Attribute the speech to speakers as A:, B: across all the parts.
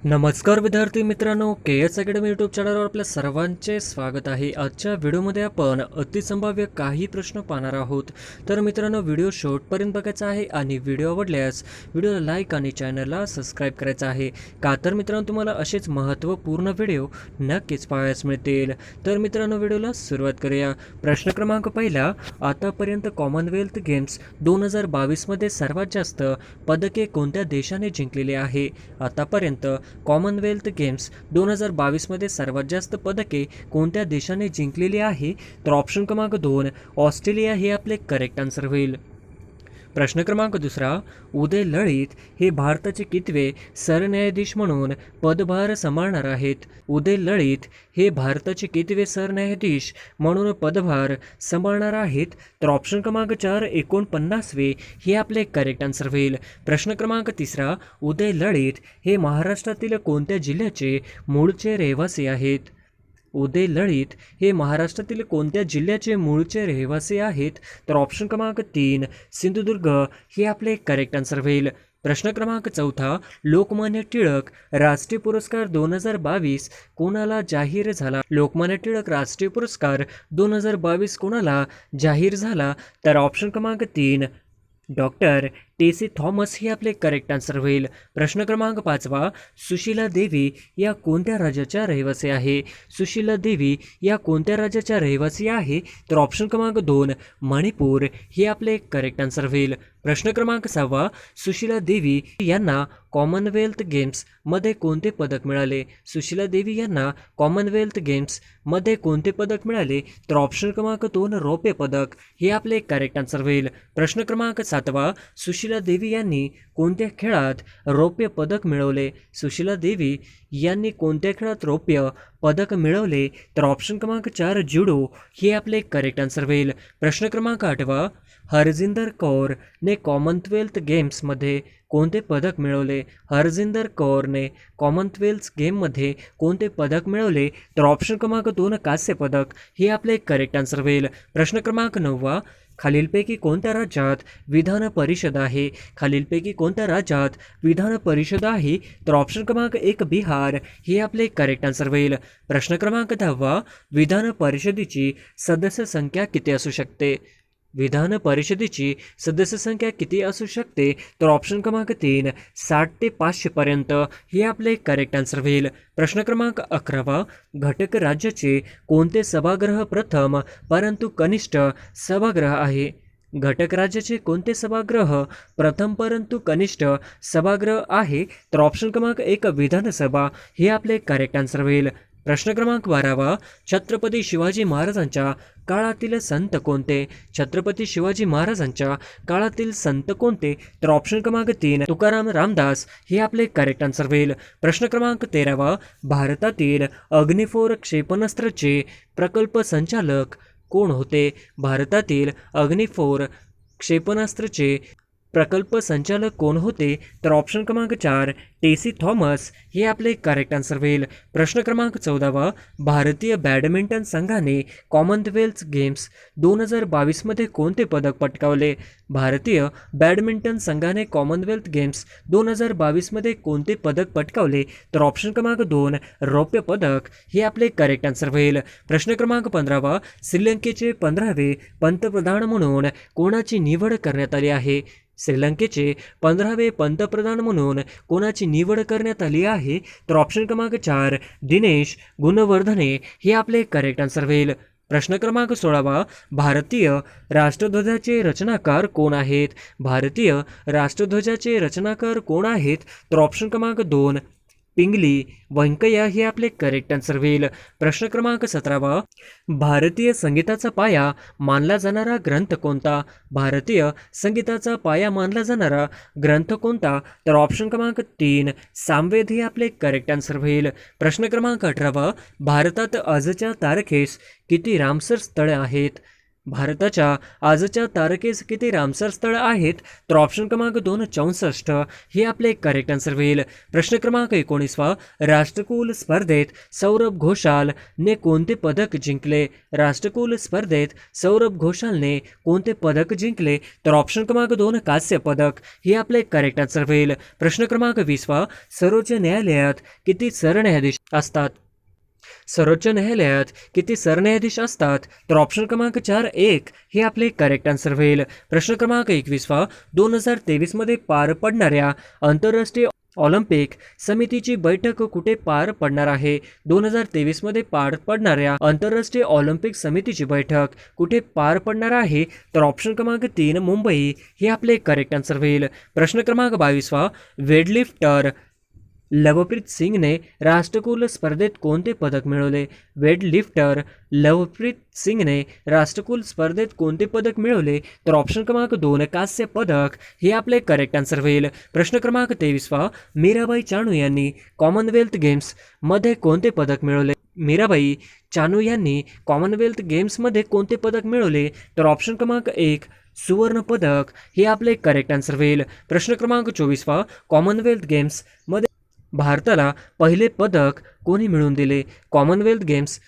A: नमस्कार विद्यार्थी मित्रांनो, के एस अकॅडमी यूट्यूब चॅनलवर आपल्या सर्वांचे स्वागत आहे. आजच्या व्हिडिओमध्ये आपण अतिसंभाव्य काही प्रश्न पाहणार आहोत. तर मित्रांनो, व्हिडिओ शेवटपर्यंत बघायचा आहे आणि व्हिडिओ आवडल्यास व्हिडिओला लाईक आणि चॅनलला सबस्क्राईब करायचं आहे. का तर मित्रांनो, तुम्हाला असेच महत्त्वपूर्ण व्हिडिओ नक्कीच पाहायला मिळतील. तर मित्रांनो, व्हिडिओला सुरुवात करूया. प्रश्न क्रमांक पहिला, आतापर्यंत कॉमनवेल्थ गेम्स 2022मध्ये सर्वात जास्त पदके कोणत्या देशाने जिंकलेली आहे? आतापर्यंत कॉमनवेल्थ गेम्स 2022मध्ये सर्वात जास्त पदके कोणत्या देशाने जिंकलेली आहे? तर ऑप्शन क्रमांक 2 ऑस्ट्रेलिया हे आपले करेक्ट आन्सर होईल. प्रश्न क्रमांक दुसरा, उदय लळित हे भारताचे कितवे सरन्यायाधीश म्हणून पदभार सांभाळणार आहेत? उदय लळित हे भारताचे कितवे सरन्यायाधीश म्हणून पदभार सांभाळणार आहेत? तर ऑप्शन क्रमांक 4 49वे हे आपले करेक्ट आन्सर होईल. प्रश्न क्रमांक तिसरा, उदय लळित हे महाराष्ट्रातील कोणत्या जिल्ह्याचे मूळचे रहिवासी आहेत? उदय लळित हे महाराष्ट्रातील कोणत्या जिल्ह्याचे मूळचे रहिवासी आहेत? तर ऑप्शन क्रमांक 3 सिंधुदुर्ग हे आपले करेक्ट आन्सर होईल. प्रश्न क्रमांक चौथा, लोकमान्य टिळक राष्ट्रीय पुरस्कार 2022 कोणाला जाहीर झाला? लोकमान्य टिळक राष्ट्रीय पुरस्कार 2022 कोणाला जाहीर झाला? तर ऑप्शन क्रमांक 3 डॉक्टर टेसी थॉमस हे आपले करेक्ट आन्सर होईल. प्रश्न क्रमांक 5, सुशीला देवी या कोणत्या राज्याच्या रहिवासी आहे? सुशीला देवी या कोणत्या राज्याच्या रहिवासी आहे? तर ऑप्शन क्रमांक 2 मणिपूर हे आपले करेक्ट आन्सर होईल. प्रश्न क्रमांक 6, सुशीला देवी यांना कॉमनवेल्थ गेम्समध्ये कोणते पदक मिळाले? सुशीला देवी यांना कॉमनवेल्थ गेम्समध्ये कोणते पदक मिळाले? तर ऑप्शन क्रमांक 2 रौप्य पदक हे आपले करेक्ट आन्सर होईल. प्रश्न क्रमांक 7, सुशीला देवी यांनी कोणत्या खेळात रौप्य पदक मिळवले? सुशीला देवी यांनी कोणत्या खेळात रौप्य पदक मिळवले? तर ऑप्शन क्रमांक 4 जुडो हे आपले करेक्ट आन्सर होईल. प्रश्न क्रमांक 8, हरजिंदर कौरने कॉमनवेल्थ गेम्समध्ये कोणते पदक मिळवले? हरजिंदर कौरने कॉमनवेल्थ गेममध्ये कोणते पदक मिळवले? तर ऑप्शन क्रमांक 2 कांस्य पदक हे आपले करेक्ट आन्सर होईल. प्रश्न क्रमांक 9, खालीलपैकी कोणत्या राज्यात विधान परिषद आहे? खालीलपैकी कोणत्या राज्यात विधान परिषद आहे? तर ऑप्शन क्रमांक 1 बिहार हे आपले करेक्ट आन्सर होईल. प्रश्न क्रमांक 10, विधान परिषदेची सदस्य संख्या किती असू शकते? विधान परिषदेची सदस्य संख्या किती असू शकते? तर ऑप्शन क्रमांक 3 60 ते 500 पर्यंत हे आपले करेक्ट आन्सर होईल. प्रश्न क्रमांक 11, घटक राज्याचे कोणते सभागृह प्रथम परंतु कनिष्ठ सभागृह आहे? घटक राज्याचे कोणते सभागृह प्रथम परंतु कनिष्ठ सभागृह आहे? तर ऑप्शन क्रमांक 1 विधानसभा हे आपले करेक्ट आन्सर होईल. प्रश्न क्रमांक 12, छत्रपती शिवाजी महाराजांच्या काळातील संत कोणते? छत्रपती शिवाजी महाराजांच्या काळातील संत कोणते? तर ऑप्शन क्रमांक 3 तुकाराम रामदास हे आपले करेक्ट आन्सर होईल. प्रश्न क्रमांक 13, भारतातील अग्निफोर क्षेपणास्त्राचे प्रकल्प संचालक कोण होते? भारतातील अग्निफोर क्षेपणास्त्राचे प्रकल्प संचालक कोण होते? तर ऑप्शन क्रमांक 4 टेसी थॉमस हे आपले करेक्ट आन्सर होईल. प्रश्न क्रमांक 14, भारतीय बॅडमिंटन संघाने कॉमनवेल्थ गेम्स 2022मध्ये कोणते पदक पटकावले? भारतीय बॅडमिंटन संघाने कॉमनवेल्थ गेम्स 2022मध्ये कोणते पदक पटकावले? तर ऑप्शन क्रमांक 2 रौप्य पदक हे आपले करेक्ट आन्सर होईल. प्रश्न क्रमांक 15, श्रीलंकेचे 15वे पंतप्रधान म्हणून कोणाची निवड करण्यात आली आहे? श्रीलंकेचे 15वे पंतप्रधान म्हणून कोणाची निवड करण्यात आली आहे? तर ऑप्शन क्रमांक 4 दिनेश गुणवर्धने हे आपले करेक्ट आन्सर होईल. प्रश्न क्रमांक 16, भारतीय राष्ट्रध्वजाचे रचनाकार कोण आहेत? भारतीय राष्ट्रध्वजाचे रचनाकार कोण आहेत? तर ऑप्शन क्रमांक 2 पिंगली व्यंकय्या हे आपले करेक्ट आन्सर होईल. प्रश्न क्रमांक 17, भारतीय संगीताचा पाया मानला जाणारा ग्रंथ कोणता? भारतीय संगीताचा पाया मानला जाणारा ग्रंथ कोणता? तर ऑप्शन क्रमांक 3 सामवेद हे आपले करेक्ट आन्सर होईल. प्रश्न क्रमांक 18, भारतात आजच्या तारखेस किती रामसर स्थळे आहेत? भारताच्या आजच्या तारखेस किती रामसर स्थळ आहेत? तर ऑप्शन क्रमांक 2 64 हे आपले करेक्ट आन्सर होईल. प्रश्न क्रमांक 19 राष्ट्रकुल स्पर्धेत सौरभ घोषालने कोणते पदक जिंकले? राष्ट्रकुल स्पर्धेत सौरभ घोषालने कोणते पदक जिंकले? तर ऑप्शन क्रमांक 2 कांस्य पदक हे आपले करेक्ट आन्सर होईल. प्रश्न क्रमांक 20 सर्वोच्च न्यायालयात किती सरन्यायाधीश असतात? सर्वोच्च न्यायालयात किती सरन्यायाधीश असतात? तर ऑप्शन क्रमांक 4 1 हे आपले करेक्ट आन्सर होईल. प्रश्न क्रमांक 21 2023 मध्ये पार पडणाऱ्या आंतरराष्ट्रीय ऑलिम्पिक समितीची बैठक कुठे पार पडणार आहे? 2023 मध्ये पार पडणाऱ्या आंतरराष्ट्रीय ऑलिम्पिक समितीची बैठक कुठे पार पडणार आहे? तर ऑप्शन क्रमांक 3 मुंबई हे आपले करेक्ट आन्सर होईल. प्रश्न क्रमांक 22 वेटलिफ्टर लवप्रीत सिंगने राष्ट्रकुल स्पर्धेत कोणते पदक मिळवले? वेटलिफ्टर लवप्रीत सिंगने राष्ट्रकुल स्पर्धेत कोणते पदक मिळवले? तर ऑप्शन क्रमांक 2 कांस्य पदक हे आपले करेक्ट आन्सर होईल. प्रश्न क्रमांक 23 मीराबाई चानू यांनी कॉमनवेल्थ गेम्समध्ये कोणते पदक मिळवले? मीराबाई चानू यांनी कॉमनवेल्थ गेम्समध्ये कोणते पदक मिळवले? तर ऑप्शन क्रमांक 1 सुवर्ण पदक हे आपले करेक्ट आन्सर होईल. प्रश्न क्रमांक 24 कॉमनवेल्थ गेम्समध्ये भारताला पहिले पदक कोणी मिळवून दिले? कॉमनवेल्थ गेम्स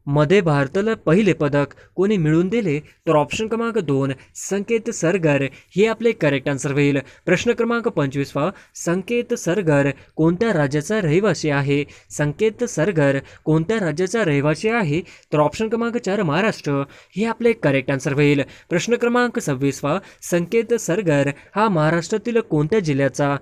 A: मध्ये भारताला पहिले पदक कोणी मिळवून दिले? तर ऑप्शन क्रमांक 2 संकेत सरगर हे आपले करेक्ट आन्सर होईल. प्रश्न क्रमांक 25 संकेत सरगर कोणत्या राज्याचा रहिवासी आहे? संकेत सरगर कोणत्या राज्याचा रहिवासी आहे? तर ऑप्शन क्रमांक 4 महाराष्ट्र हे आपले करेक्ट आन्सर होईल. प्रश्न क्रमांक 26 संकेत सरगर हा महाराष्ट्रातील कोणत्या जिल्ह्याचा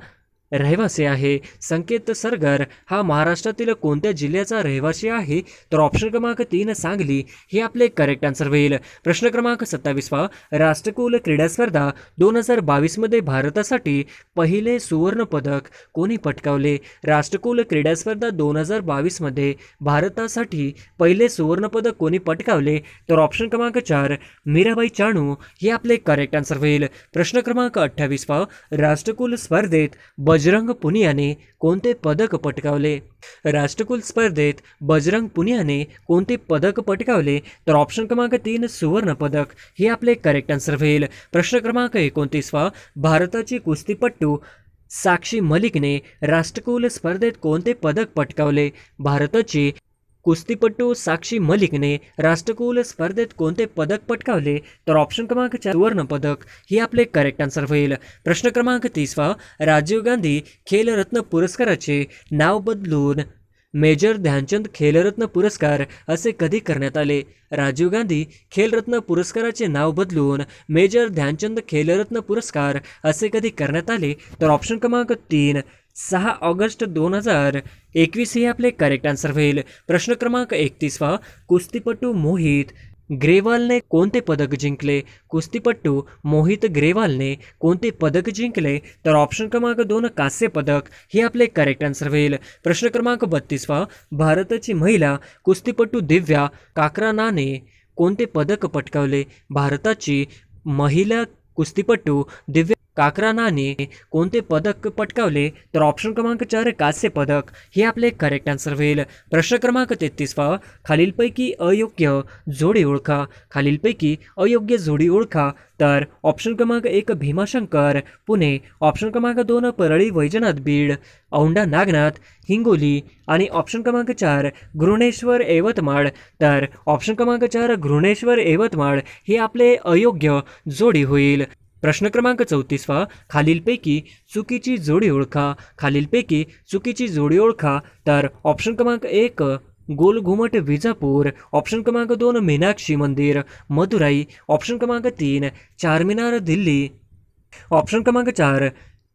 A: रहिवासी आहे? संकेत सरगर हा महाराष्ट्रातील कोणत्या जिल्ह्याचा रहिवासी आहे? तर ऑप्शन क्रमांक 3 सांगली हे आपले करेक्ट आन्सर होईल. प्रश्न क्रमांक 27 राष्ट्रकुल क्रीडा स्पर्धा 2022 मध्ये भारतासाठी पहिले सुवर्ण पदक कोणी पटकावले? राष्ट्रकुल क्रीडा स्पर्धा 2022 मध्ये भारतासाठी पहिले सुवर्ण पदक कोणी पटकावले? तर ऑप्शन क्रमांक 4 मीराबाई चानू हे आपले करेक्ट आन्सर होईल. प्रश्न क्रमांक 28 राष्ट्रकुल स्पर्धेत बजरंग पुनियाने कोणते पदक पटकावले? राष्ट्रकुल स्पर्धेत बजरंग पुनियाने कोणते पदक पटकावले? तर ऑप्शन क्रमांक 3 सुवर्ण पदक हे आपले करेक्ट आन्सर होईल. प्रश्न क्रमांक 29 भारताची कुस्तीपटू साक्षी मलिकने राष्ट्रकुल स्पर्धेत कोणते पदक पटकावले? भारताची कुस्तीपटू साक्षी मलिकने राष्ट्रकुल स्पर्धेत कोणते पदक पटकावले? तर ऑप्शन क्रमांक 4 सुवर्ण पदक हे आपले करेक्ट आन्सर होईल. प्रश्न क्रमांक 30 राजीव गांधी खेलरत्न पुरस्काराचे नाव बदलून मेजर ध्यानचंद खेलरत्न पुरस्कार असे कधी करण्यात आले? राजीव गांधी खेलरत्न पुरस्काराचे नाव बदलून मेजर ध्यानचंद खेलरत्न पुरस्कार असे कधी करण्यात आले? तर ऑप्शन क्रमांक 3 6 ऑगस्ट 2021 हे आपले करेक्ट आन्सर होईल. प्रश्न क्रमांक 31 कुस्तीपटू मोहित ग्रेवालने कोणते पदक जिंकले? कुस्तीपटू मोहित ग्रेवालने कोणते पदक जिंकले? तर ऑप्शन क्रमांक 2 कांस्य पदक हे आपले करेक्ट आन्सर होईल. प्रश्न क्रमांक 32 भारताची महिला कुस्तीपटू दिव्या काकरानाने कोणते पदक पटकावले? भारताची महिला कुस्तीपटू दिव्या काकरानाने कोणते पदक पटकावले? तर ऑप्शन क्रमांक 4 कांस्य पदक हे आपले करेक्ट आन्सर होईल. प्रश्न क्रमांक 33 खालीलपैकी अयोग्य जोडी ओळखा. खालीलपैकी अयोग्य जोडी ओळखा. तर ऑप्शन क्रमांक 1 भीमाशंकर पुणे, ऑप्शन क्रमांक 2 परळी वैजनाथ बीड, औंढा नागनाथ हिंगोली आणि ऑप्शन क्रमांक 4 घृणेश्वर यवतमाळ. तर ऑप्शन क्रमांक 4 घृणेश्वर यवतमाळ हे आपले अयोग्य जोडी होईल. प्रश्न क्रमांक 34 खालीलपैकी चुकीची जोडी ओळखा. खालीलपैकी चुकीची जोडी ओळखा. तर ऑप्शन क्रमांक 1 गोल घुमट विजापूर, ऑप्शन क्रमांक 2 मीनाक्षी मंदिर मदुराई, ऑप्शन क्रमांक 3 चारमिनार दिल्ली, ऑप्शन क्रमांक 4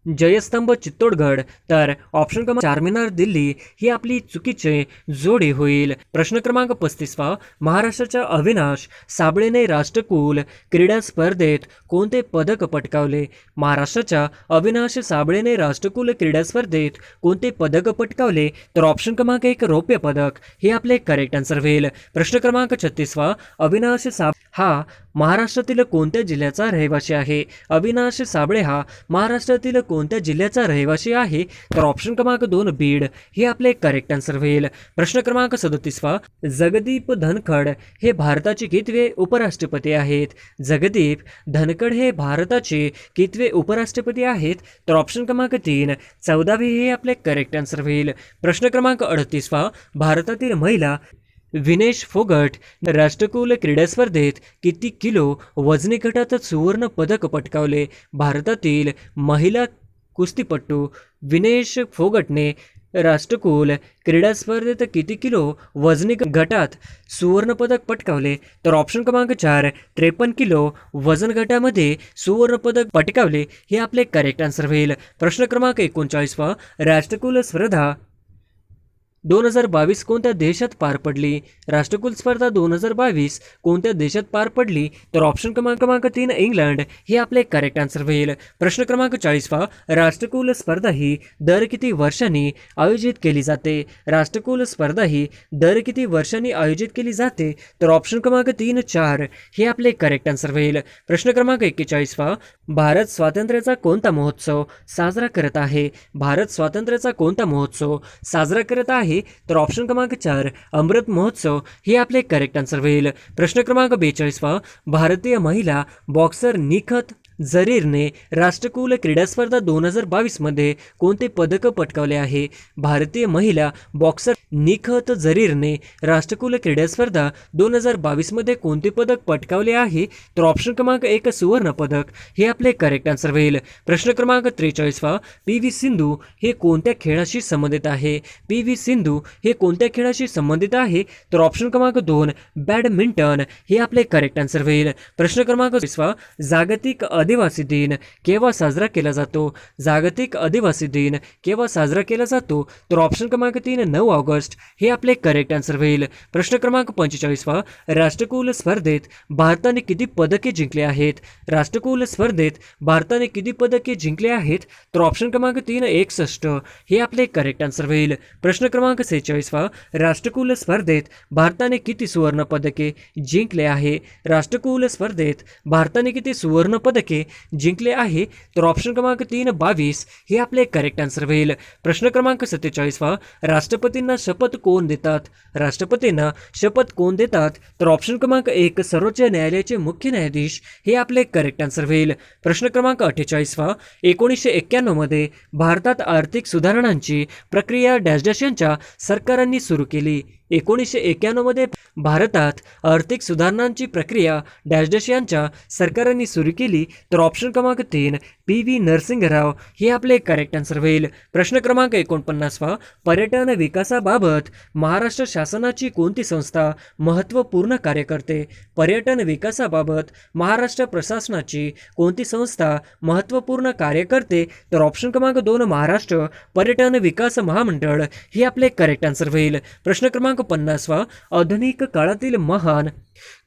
A: जयस्तंभ चित्तोडगड. तर ऑप्शन क्रमांक चारमिनार दिल्ली ही आपली चुकीचे जोडी होईल. प्रश्न क्रमांक 35 महाराष्ट्राच्या अविनाश साबळेने राष्ट्रकुल क्रीडा स्पर्धेत कोणते पदक पटकावले? महाराष्ट्राच्या अविनाश साबळेने राष्ट्रकुल क्रीडा स्पर्धेत कोणते पदक पटकावले? तर ऑप्शन क्रमांक 1 रौप्य पदक हे आपले करेक्ट आन्सर होईल. प्रश्न क्रमांक 36 अविनाश हा महाराष्ट्रातील कोणत्या जिल्ह्याचा रहिवासी आहे? अविनाश साबळे हा महाराष्ट्रातील कोणत्या जिल्ह्याचा रहिवासी आहे? तर ऑप्शन क्रमांक 2 बीड हे आपले करेक्ट आन्सर होईल. प्रश्न क्रमांक 37 जगदीप धनखड हे भारताचे कितवे उपराष्ट्रपती आहेत? जगदीप धनखड हे भारताचे कितवे उपराष्ट्रपती आहेत? तर ऑप्शन क्रमांक 3 14वे हे आपले करेक्ट आन्सर होईल. प्रश्न क्रमांक 38 भारतातील महिला विनेश फोगट राष्ट्रकुल क्रीडा स्पर्धेत किती किलो वजनी गटात सुवर्ण पदक पटकावले? भारतातील महिला कुस्तीपटू विनेश फोगटने राष्ट्रकुल क्रीडा स्पर्धेत किती किलो वजनी गटात सुवर्ण पदक पटकावले? तर ऑप्शन क्रमांक 4 53 किलो वजन गटामध्ये सुवर्ण पदक पटकावले हे आपले करेक्ट आन्सर होईल. प्रश्न क्रमांक 39 राष्ट्रकुल स्पर्धा 2022 कोणत्या देशात पार पडली? राष्ट्रकुल स्पर्धा 2022 कोणत्या देशात पार पडली? तर ऑप्शन क्रमांक 3 इंग्लंड हे आपले करेक्ट आन्सर होईल. प्रश्न क्रमांक 40 राष्ट्रकुल स्पर्धा ही दर किती वर्षांनी आयोजित केली जाते? राष्ट्रकुल स्पर्धा ही दर किती वर्षांनी आयोजित केली जाते? तर ऑप्शन क्रमांक 3 4 हे आपले करेक्ट आन्सर होईल. प्रश्न क्रमांक 41 भारत स्वातंत्र्याचा कोणता महोत्सव साजरा करत आहे? भारत स्वातंत्र्याचा कोणता महोत्सव साजरा करत आहे? तर ऑप्शन क्रमांक 4 अमृत महोत्सव हे आपले करेक्ट आन्सर होईल. प्रश्न क्रमांक 42 भारतीय महिला बॉक्सर निखत जरीरने राष्ट्रकुल क्रीडा स्पर्धा 2022 मध्ये कोणते पदक पटकावले आहे? भारतीय महिला बॉक्सर निखत जरीरने राष्ट्रकुल क्रीडा स्पर्धा 2022 मध्ये कोणते पदक पटकावले आहे? तर ऑप्शन क्रमांक 1 सुवर्ण पदक हे आपले करेक्ट आन्सर होईल. प्रश्न क्रमांक 43 पी.व्ही. सिंधू हे कोणत्या खेळाशी संबंधित आहे? पी.व्ही. सिंधू हे कोणत्या खेळाशी संबंधित आहे? तर ऑप्शन क्रमांक 2 बॅडमिंटन हे आपले करेक्ट आन्सर होईल. प्रश्न क्रमांक 20 जागतिक आदिवासी दिन केव्हा साजरा केला जातो? जागतिक आदिवासी दिन केव्हा साजरा केला जातो? तर ऑप्शन क्रमांक 3 9 ऑगस्ट हे आपले करेक्ट आन्सर होईल. प्रश्न क्रमांक 45 राष्ट्रकुल स्पर्धेत भारताने किती पदके जिंकले आहेत? राष्ट्रकुल स्पर्धेत भारताने किती पदके जिंकले आहेत? तर ऑप्शन क्रमांक 3 61 हे आपले करेक्ट आन्सर होईल. प्रश्न क्रमांक 46 राष्ट्रकुल स्पर्धेत भारताने किती सुवर्ण पदके जिंकले आहे? राष्ट्रकुल स्पर्धेत भारताने किती सुवर्ण पदके जिंकले आहे? तर ऑप्शन क्रमांक 3 22 हे आपले करेक्ट आन्सर होईल. प्रश्न क्रमांक 47 राष्ट्रपतींना शपथ कोण देतात? राष्ट्रपतींना शपथ कोण देतात? तर ऑप्शन क्रमांक 1 सर्वोच्च न्यायालयाचे मुख्य न्यायाधीश हे आपले करेक्ट आन्सर होईल. प्रश्न क्रमांक 48 1991 मध्ये भारतात आर्थिक सुधारणांची प्रक्रिया डॅश डॅश यांच्या सरकारांनी सुरू केली. 1991 मध्ये भारतात आर्थिक सुधारणांची प्रक्रिया डॅश डॅश यांच्या सरकारांनी सुरू केली. तर ऑप्शन क्रमांक 3 पी.व्ही. नरसिंहराव हे आपले करेक्ट आन्सर होईल. प्रश्न क्रमांक 49 पर्यटन विकासाबाबत महाराष्ट्र शासनाची कोणती संस्था महत्त्वपूर्ण कार्य करते? पर्यटन विकासाबाबत महाराष्ट्र प्रशासनाची कोणती संस्था महत्त्वपूर्ण कार्य करते? तर ऑप्शन क्रमांक 2 महाराष्ट्र पर्यटन विकास महामंडळ हे आपले करेक्ट आन्सर होईल. प्रश्न क्रमांक 50 आधुनिक काळातील महान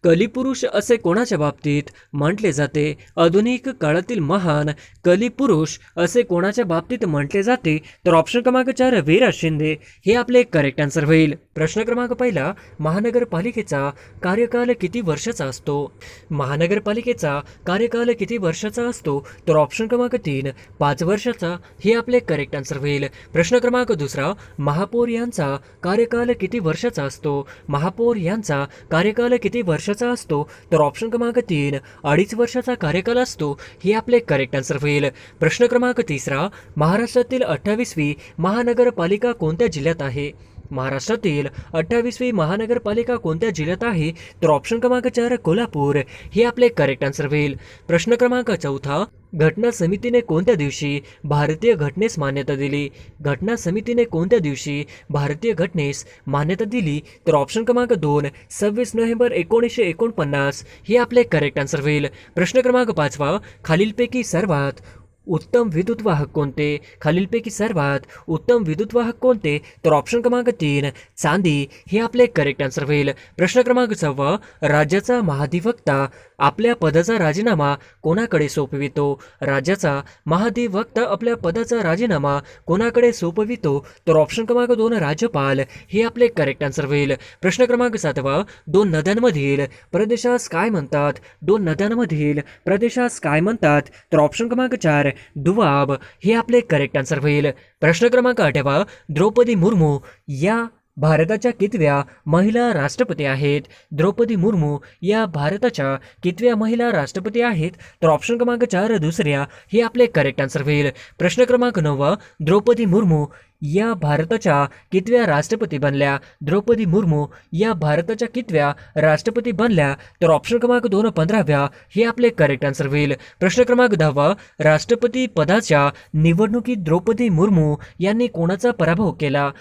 A: कलिपुरुष असे कोणाच्या बाबतीत म्हटले जाते? आधुनिक काळातील महान कलिपुरुष असे कोणाच्या बाबतीत म्हटले जाते? तर ऑप्शन क्रमांक 4 वीरा शिंदे हे आपले करेक्ट आन्सर होईल. प्रश्न क्रमांक 1 महानगरपालिकेचा कार्यकाल किती वर्षाचा असतो? महानगरपालिकेचा कार्यकाल किती वर्षाचा असतो? तर ऑप्शन क्रमांक 3 5 वर्षाचा हे आपले करेक्ट आन्सर होईल. प्रश्न क्रमांक 2 महापौर यांचा कार्यकाल किती वर्षाचा असतो? महापौर यांचा कार्यकाल किती वर्षाचा असतो? तर ऑप्शन क्रमांक 3 2.5 वर्षाचा कार्यकाल असतो हे आपले करेक्ट आन्सर होईल. प्रश्न क्रमांक 3 महाराष्ट्रातील 28वी महानगरपालिका कोणत्या जिल्ह्यात आहे? महाराष्ट्रातील 28वी महानगरपालिका कोणत्या जिल्ह्यात आहे? तर ऑप्शन क्रमांक 4 कोल्हापूर हे आपले करेक्ट आन्सर होईल. प्रश्न क्रमांक 4 घटना समितीने कोणत्या दिवशी भारतीय घटनेस मान्यता दिली? घटना समितीने कोणत्या दिवशी भारतीय घटनेस मान्यता दिली? तर ऑप्शन क्रमांक 2 26 नोव्हेंबर 1949 हे आपले करेक्ट आन्सर होईल. प्रश्न क्रमांक 5 खालीलपैकी सर्वात उत्तम विद्युत वाहक कोणते? खालीलपैकी सर्वात उत्तम विद्युत वाहक कोणते? तर ऑप्शन क्रमांक 3 चांदी हे आपले करेक्ट आन्सर होईल. प्रश्न क्रमांक 6 राज्याचा महाधिवक्ता आपल्या पदाचा राजीनामा कोणाकडे सोपवितो? राज्याचा महाधिवक्ता आपल्या पदाचा राजीनामा कोणाकडे सोपवितो? तर ऑप्शन क्रमांक 2 राज्यपाल हे आपले करेक्ट आन्सर होईल. प्रश्न क्रमांक 7 दोन नद्यांमधील प्रदेशास काय म्हणतात? दोन नद्यांमधील प्रदेशास काय म्हणतात? तर ऑप्शन क्रमांक 4 दुवाब हे आपले करेक्ट आन्सर होईल. प्रश्न क्रमांक 8 द्रौपदी मुर्मू या भारताच्या कितव्या महिला राष्ट्रपती आहेत? द्रौपदी मुर्मू या भारताच्या कितव्या महिला राष्ट्रपती आहेत? तर ऑप्शन क्रमांक 4 दुसऱ्या हे आपले करेक्ट आन्सर होईल. प्रश्न क्रमांक 9 द्रौपदी मुर्मू या भारताच्या कितव्या राष्ट्रपती बनल्या? द्रौपदी मुर्मू या भारताच्या कितव्या राष्ट्रपती बनल्या? तर ऑप्शन क्रमांक 2 15व्या हे आपले करेक्ट आन्सर होईल. प्रश्न क्रमांक 10 राष्ट्रपती पदाच्या निवडणुकीत द्रौपदी मुर्मू यांनी कोणाचा पराभव केला?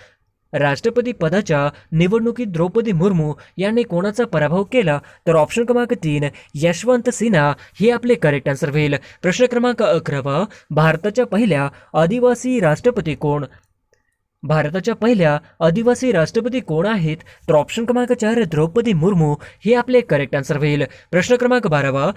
A: राष्ट्रपती पदाच्या निवडणुकीत द्रौपदी मुर्मू यांनी कोणाचा पराभव केला? तर ऑप्शन क्रमांक 3 यशवंत सिन्हा हे आपले करेक्ट आन्सर होईल. प्रश्न क्रमांक 11 भारताच्या पहिल्या आदिवासी राष्ट्रपती कोण? भारताच्या पहिल्या आदिवासी राष्ट्रपती कोण आहेत? तर ऑप्शन क्रमांक 4 द्रौपदी मुर्मू हे आपले करेक्ट आन्सर होईल. प्रश्न क्रमांक 12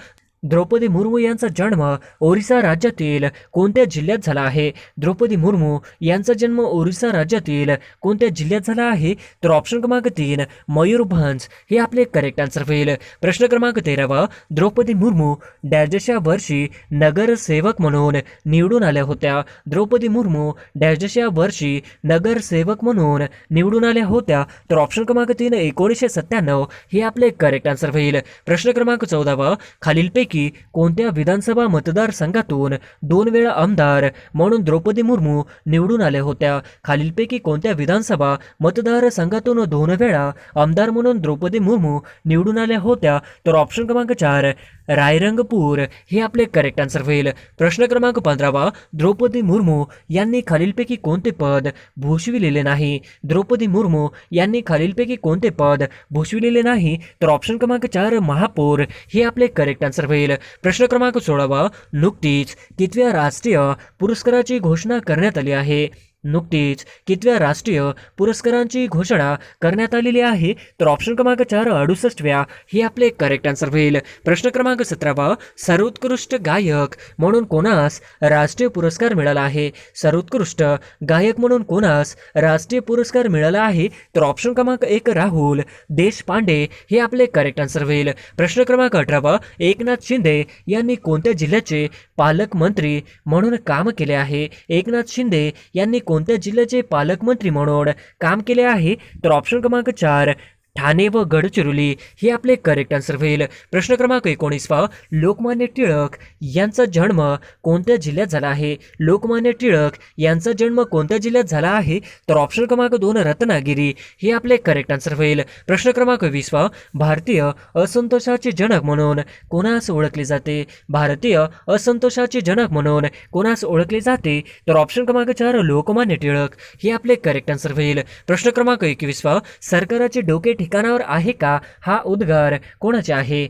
A: द्रौपदी मुर्मू यांचा जन्म ओरिसा राज्यातील कोणत्या जिल्ह्यात झाला आहे? द्रौपदी मुर्मू यांचा जन्म ओरिसा राज्यातील कोणत्या जिल्ह्यात झाला आहे? तर ऑप्शन क्रमांक 3 मयूरभंज हे आपले करेक्ट आन्सर होईल. प्रश्न क्रमांक 13 द्रौपदी मुर्मू डॅशच्या वर्षी नगरसेवक म्हणून निवडून आल्या होत्या? द्रौपदी मुर्मू डॅशच्या वर्षी नगरसेवक म्हणून निवडून आल्या होत्या? तर ऑप्शन क्रमांक 3 1997 हे आपले करेक्ट आन्सर होईल. प्रश्न क्रमांक 14 खालीलपैकी कोणत्या विधानसभा मतदारसंघातून 2 वेळा आमदार म्हणून द्रौपदी मुर्मू निवडून आल्या होत्या? खालीलपैकी कोणत्या विधानसभा मतदारसंघातून 2 वेळा आमदार म्हणून द्रौपदी मुर्मू निवडून आल्या होत्या? तर ऑप्शन क्रमांक 4 रायरंगपूर हे आपले करेक्ट आन्सर होईल. प्रश्न क्रमांक 15 द्रौपदी मुर्मू यांनी खालीलपैकी कोणते पद भूषविलेले नाही? द्रौपदी मुर्मू यांनी खालीलपैकी कोणते पद भूषविलेले नाही? तर ऑप्शन क्रमांक 4 महापौर हे आपले करेक्ट आन्सर होईल. प्रश्न क्रमांक 16 नुकतीच कितव्या राष्ट्रीय पुरस्काराची घोषणा करण्यात आली आहे? नुकतीच कितव्या राष्ट्रीय पुरस्कारांची घोषणा करण्यात आलेली आहे? तर ऑप्शन क्रमांक 4 68व्या हे आपले करेक्ट आन्सर होईल. प्रश्न क्रमांक 17 सर्वोत्कृष्ट गायक म्हणून कोणास राष्ट्रीय पुरस्कार मिळाला आहे? सर्वोत्कृष्ट गायक म्हणून कोणास राष्ट्रीय पुरस्कार मिळाला आहे? तर ऑप्शन क्रमांक 1 राहुल देशपांडे हे आपले करेक्ट आन्सर होईल. प्रश्न क्रमांक 18 एकनाथ शिंदे यांनी कोणत्या जिल्ह्याचे पालकमंत्री म्हणून काम केले आहे? एकनाथ शिंदे यांनी कोणत्या जिल्ह्याचे पालकमंत्री म्हणून काम केले आहे? तर ऑप्शन क्रमांक 4 ठाणे व गडचिरोली हे आपले करेक्ट आन्सर होईल. प्रश्न क्रमांक 19 लोकमान्य टिळक यांचा जन्म कोणत्या जिल्ह्यात झाला आहे? लोकमान्य टिळक यांचा जन्म कोणत्या जिल्ह्यात झाला आहे? तर ऑप्शन क्रमांक 2 रत्नागिरी हे आपले करेक्ट आन्सर होईल. प्रश्न क्रमांक 20 भारतीय असंतोषाचे जनक म्हणून कोणास ओळखले जाते? भारतीय असंतोषाचे जनक म्हणून कोणास ओळखले जाते? तर ऑप्शन क्रमांक 4 लोकमान्य टिळक हे आपले करेक्ट आन्सर होईल. प्रश्न क्रमांक 21 सरकाराचे डोके ठिकाणावर आहे का? हा उद्गार कोणाचा आहे?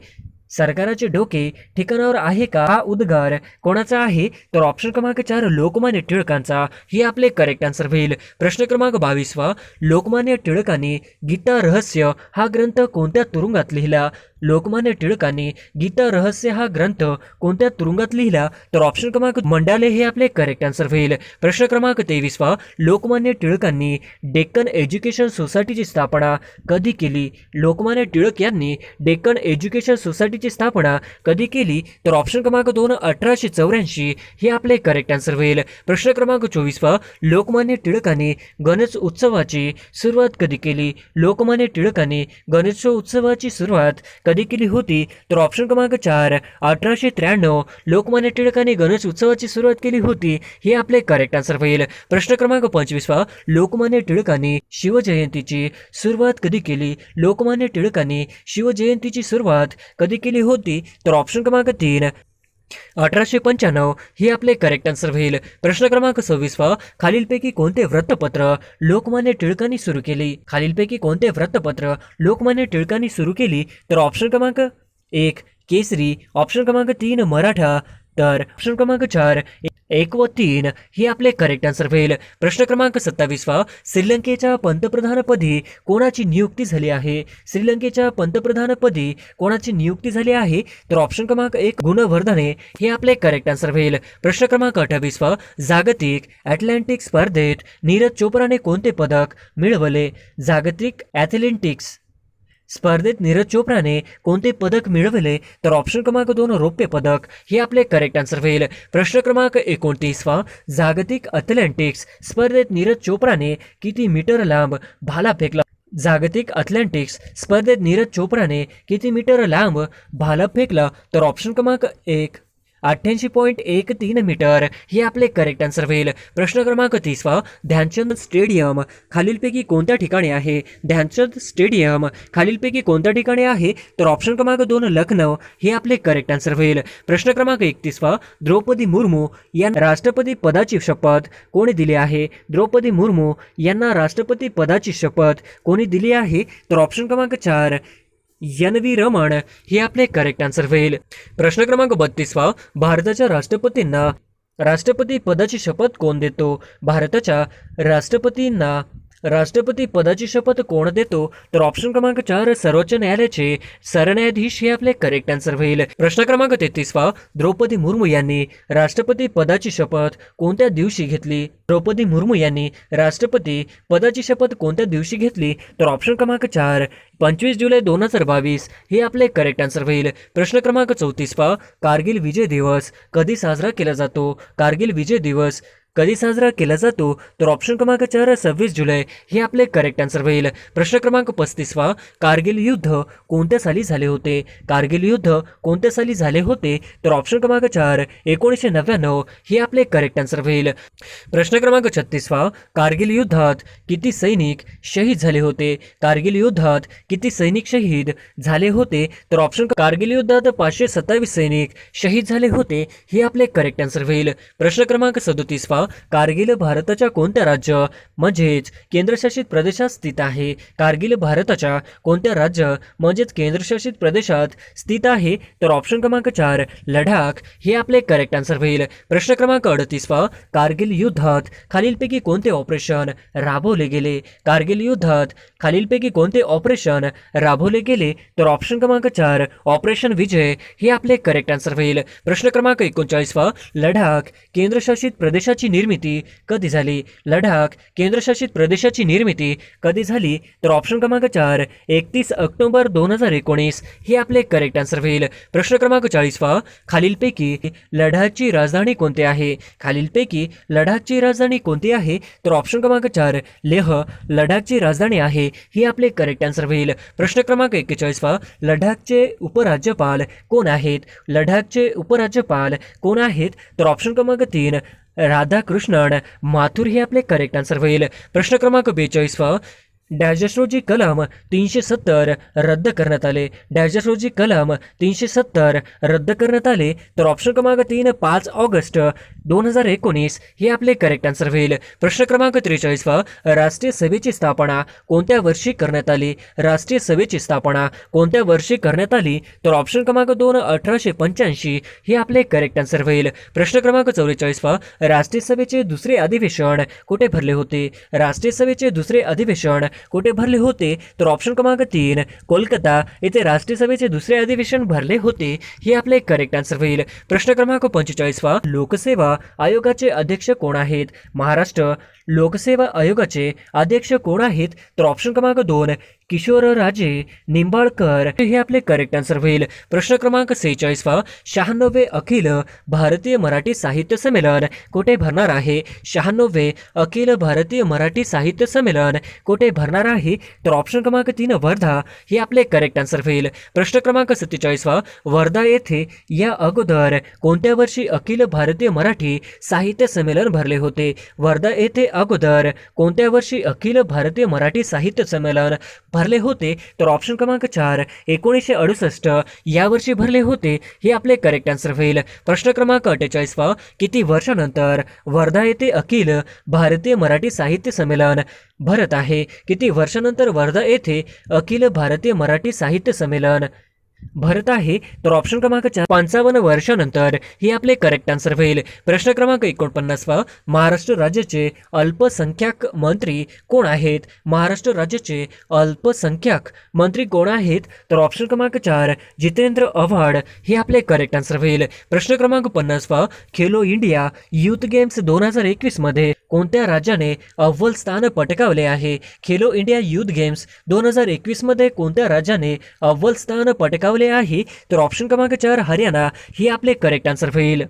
A: सरकाराचे डोके ठिकाणावर आहे का हा उद्गार कोणाचा आहे? तर ऑप्शन क्रमांक 4 लोकमान्य टिळकांचा हे आपले करेक्ट आन्सर होईल. प्रश्न क्रमांक 22 लोकमान्य टिळकांनी गीता रहस्य हा ग्रंथ कोणत्या तुरुंगात लिहिला? लोकमान्य टिळकांनी गीता रहस्य हा ग्रंथ कोणत्या तुरुंगात लिहिला? तर ऑप्शन क्रमांक मंडाले हे आपले करेक्ट आन्सर होईल. प्रश्न क्रमांक 23 लोकमान्य टिळकांनी डेक्कन एज्युकेशन सोसायटीची स्थापना कधी केली? लोकमान्य टिळक यांनी डेक्कन एज्युकेशन सोसायटीची स्थापना कधी केली? तर ऑप्शन क्रमांक 2 1884 हे आपले करेक्ट आन्सर होईल. प्रश्न क्रमांक 24 लोकमान्य टिळकांनी गणेश उत्सवाची सुरुवात कधी केली? लोकमान्य टिळकांनी गणेश उत्सवाची सुरुवात कधी केली होती? तर ऑप्शन क्रमांक 4 1893 लोकमान्य टिळकांनी गणेश उत्सवाची सुरुवात केली होती हे आपले करेक्ट आन्सर होईल. प्रश्न क्रमांक 25 लोकमान्य टिळकांनी शिवजयंतीची सुरुवात कधी केली? लोकमान्य टिळकांनी शिवजयंतीची सुरुवात कधी केली होती? तर ऑप्शन क्रमांक 3 1895 हे आपले करेक्ट आन्सर होईल. प्रश्न क्रमांक 26 खालीलपैकी कोणते वृत्तपत्र लोकमान्य टिळकांनी सुरू केली? खालीलपैकी कोणते वृत्तपत्र लोकमान्य टिळकांनी सुरू केली? तर ऑप्शन क्रमांक 1 केसरी, ऑप्शन क्रमांक 3 मराठा, तर ऑप्शन क्रमांक 4 1 व 3 हे आपले करेक्ट आन्सर होईल. प्रश्न क्रमांक 27 श्रीलंकेच्या पंतप्रधानपदी कोणाची नियुक्ती झाली आहे? श्रीलंकेच्या पंतप्रधानपदी कोणाची नियुक्ती झाली आहे? तर ऑप्शन क्रमांक 1 गुणवर्धने हे आपले करेक्ट आन्सर होईल. प्रश्न क्रमांक 28 जागतिक ॲथलेटिक स्पर्धेत नीरज चोप्राने कोणते पदक मिळवले? जागतिक ॲथलेटिक्स स्पर्धेत नीरज चोप्राने कोणते पदक मिळवले? तर ऑप्शन क्रमांक 2 रौप्य पदक हे आपले करेक्ट आन्सर होईल. प्रश्न क्रमांक 29 जागतिक ॲथलेटिक्स स्पर्धेत नीरज चोप्राने किती मीटर लांब भाला फेकला? जागतिक ॲथलेटिक्स स्पर्धेत नीरज चोप्राने किती मीटर लांब भाला फेकला? तर ऑप्शन क्रमांक 1 88.13 मीटर हे आपले करेक्ट आन्सर होईल. प्रश्न क्रमांक 30 ध्यानचंद स्टेडियम खालीलपैकी कोणत्या ठिकाणी आहे? ध्यानचंद स्टेडियम खालीलपैकी कोणत्या ठिकाणी आहे? तर ऑप्शन क्रमांक 2 लखनौ हे आपले करेक्ट आन्सर होईल. प्रश्न क्रमांक 31 द्रौपदी मुर्मू यांना राष्ट्रपती पदाची शपथ कोणी दिली आहे? द्रौपदी मुर्मू यांना राष्ट्रपती पदाची शपथ कोणी दिली आहे? तर ऑप्शन क्रमांक 4 NV रमण हे आपले करेक्ट आन्सर होईल. प्रश्न क्रमांक 32 भारताच्या राष्ट्रपतींना राष्ट्रपती पदाची शपथ कोण देतो? भारताच्या राष्ट्रपतींना राष्ट्रपती पदाची शपथ कोण देतो? तर ऑप्शन क्रमांक 4 सर्वोच्च न्यायालयाचे सरन्यायाधीश हे आपले करेक्ट आन्सर होईल. प्रश्न क्रमांक 33 द्रौपदी मुर्मू यांनी राष्ट्रपती पदाची शपथ कोणत्या दिवशी घेतली? द्रौपदी मुर्मू यांनी राष्ट्रपती पदाची शपथ कोणत्या दिवशी घेतली? तर ऑप्शन क्रमांक 4 25 जुलै 2022 हे आपले करेक्ट आन्सर होईल. प्रश्न क्रमांक 34 कारगिल विजय दिवस कधी साजरा केला जातो? कारगिल विजय दिवस कधी साजरा केला जातो? तर ऑप्शन क्रमांक 4 26 जुलै हे आपले करेक्ट आन्सर होईल. प्रश्न क्रमांक 35 कारगिल युद्ध कोणत्या साली झाले होते? कारगिल युद्ध कोणत्या साली झाले होते? तर ऑप्शन क्रमांक 4 1999 हे आपले करेक्ट आन्सर होईल. प्रश्न क्रमांक 36 कारगिल युद्धात किती सैनिक शहीद झाले होते? कारगिल युद्धात किती सैनिक शहीद झाले होते? तर ऑप्शन कारगिल युद्धात 527 सैनिक शहीद झाले होते हे आपले करेक्ट आन्सर होईल. प्रश्न क्रमांक 37 कारगिल भारताच्या कोणत्या राज्य म्हणजेच केंद्रशासित प्रदेशात स्थित आहे? कारगिल भारताच्या कोणत्या राज्य म्हणजेच केंद्रशासित प्रदेशात स्थित आहे? तर ऑप्शन क्रमांक 4 लडाख हे आपले करेक्ट आन्सर होईल. प्रश्न क्रमांक 38 कारगिल युद्धात खालीलपैकी कोणते ऑपरेशन राबवले गेले? कारगिल युद्धात खालीलपैकी कोणते ऑपरेशन राबवले गेले? तर ऑप्शन क्रमांक 4 ऑपरेशन विजय हे आपले करेक्ट आन्सर होईल. प्रश्न क्रमांक 39 लडाख केंद्रशासित प्रदेशाची निर्मिती कधी झाली? लडाख केंद्रशासित प्रदेशाची निर्मिती कधी झाली? तर ऑप्शन क्रमांक 4 31 ऑक्टोबर 2019 हे आपले करेक्ट आन्सर होईल. प्रश्न क्रमांक 40 खालीलपैकी लडाखची राजधानी कोणती आहे? खालीलपैकी लडाखची राजधानी कोणती आहे? तर ऑप्शन क्रमांक 4 लेह लडाखची राजधानी आहे ही आपले करेक्ट आन्सर होईल. प्रश्न क्रमांक 41 लडाखचे उपराज्यपाल कोण आहेत? लडाखचे उपराज्यपाल कोण आहेत? तर ऑप्शन क्रमांक 3 राधाकृष्णन माथुर हे आपले करेक्ट आन्सर होईल. प्रश्न क्रमांक 42 डॅश रोजी कलम 370 रद्द करण्यात आले. डॅश रोजी कलम 370 रद्द करण्यात आले. तर ऑप्शन क्रमांक 3 5 ऑगस्ट 2019 हे आपले करेक्ट आन्सर होईल. प्रश्न क्रमांक 43 राष्ट्रीय सभेची स्थापना कोणत्या वर्षी करण्यात आली? राष्ट्रीय सभेची स्थापना कोणत्या वर्षी करण्यात आली? तर ऑप्शन क्रमांक 2 1885 हे आपले करेक्ट आन्सर होईल. प्रश्न क्रमांक 44 राष्ट्रीय सभेचे दुसरे अधिवेशन कुठे भरले होते? राष्ट्रीय सभेचे दुसरे अधिवेशन कुठे भरले होते? तर ऑप्शन क्रमांक 3 कोलकाता येथे राष्ट्रीय सभेचे दुसरे अधिवेशन भरले होते हे आपले करेक्ट आन्सर होईल. प्रश्न क्रमांक 45 लोकसेवा आयोगाचे अध्यक्ष कोण आहेत? महाराष्ट्र लोकसेवा आयोगाचे अध्यक्ष कोण आहेत? तर ऑप्शन क्रमांक 2 किशोरराजे निंबाळकर हे आपले करेक्ट आन्सर होईल. प्रश्न क्रमांक 46 96वे अखिल भारतीय मराठी साहित्य संमेलन कुठे भरणार आहे? 96वे अखिल भारतीय मराठी साहित्य संमेलन कुठे भरणार आहे? तर ऑप्शन क्रमांक 3 वर्धा हे आपले करेक्ट आन्सर होईल. प्रश्न क्रमांक 47 वर्धा येथे या अगोदर कोणत्या वर्षी अखिल भारतीय मराठी साहित्य संमेलन भरले होते? वर्धा येथे अगोदर कोणत्या वर्षी अखिल भारतीय मराठी साहित्य संमेलन भरले होते? तर ऑप्शन क्रमांक 4 1968 या वर्षी भरले होते हे आपले करेक्ट आन्सर होईल. प्रश्न क्रमांक 48 किती वर्षानंतर वर्धा येथे अखिल भारतीय मराठी साहित्य संमेलन भरत आहे? किती वर्षानंतर वर्धा येथे अखिल भारतीय मराठी साहित्य संमेलन भरत आहे, तर ऑप्शन क्रमांक 4 55 वर्षानंतर हे आपले करेक्ट आन्सर होईल. प्रश्न क्रमांक 49 महाराष्ट्र राज्याचे अल्पसंख्याक मंत्री कोण आहेत? महाराष्ट्र राज्याचे अल्पसंख्याक मंत्री कोण आहेत? तर ऑप्शन क्रमांक 4 जितेंद्र आव्हाड हे आपले करेक्ट आन्सर होईल. प्रश्न क्रमांक 50 खेलो इंडिया युथ गेम्स 2021 मध्ये कोणत्या राज्याने अव्वल स्थान पटकावले आहे? खेलो इंडिया युथ गेम्स 2021 मध्ये कोणत्या राज्याने अव्वल स्थान पटकावले आहे? तर ऑप्शन क्रमांक 4 हरियाणा हे आपले करेक्ट आन्सर होईल.